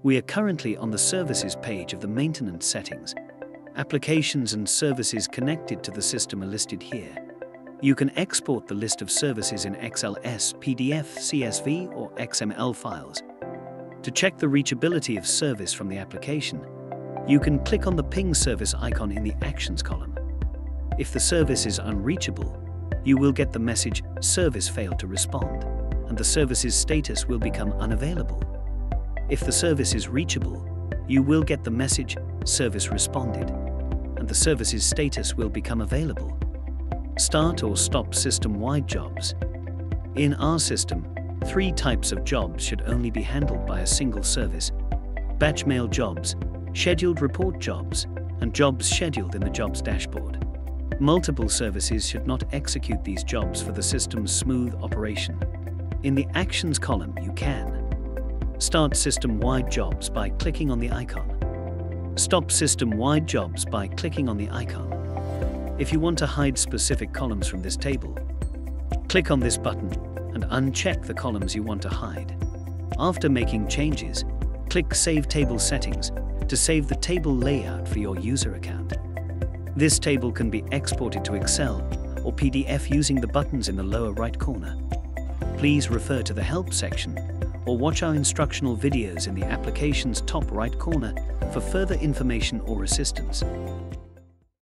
We are currently on the Services page of the Maintenance settings. Applications and services connected to the system are listed here. You can export the list of services in XLS, PDF, CSV, or XML files. To check the reachability of service from the application, you can click on the ping service icon in the Actions column. If the service is unreachable, you will get the message "Service failed to respond," and the service's status will become unavailable. If the service is reachable, you will get the message "Service responded," and the service's status will become available. Start or stop system-wide jobs. In our system, 3 types of jobs should only be handled by a single service: batch mail jobs, scheduled report jobs, and jobs scheduled in the jobs dashboard. Multiple services should not execute these jobs for the system's smooth operation. In the Actions column, you can start system-wide jobs by clicking on the icon. Stop system-wide jobs by clicking on the icon. If you want to hide specific columns from this table, click on this button and uncheck the columns you want to hide. After making changes, click Save Table Settings to save the table layout for your user account. This table can be exported to Excel or PDF using the buttons in the lower right corner. Please refer to the Help section or watch our instructional videos in the application's top right corner for further information or assistance.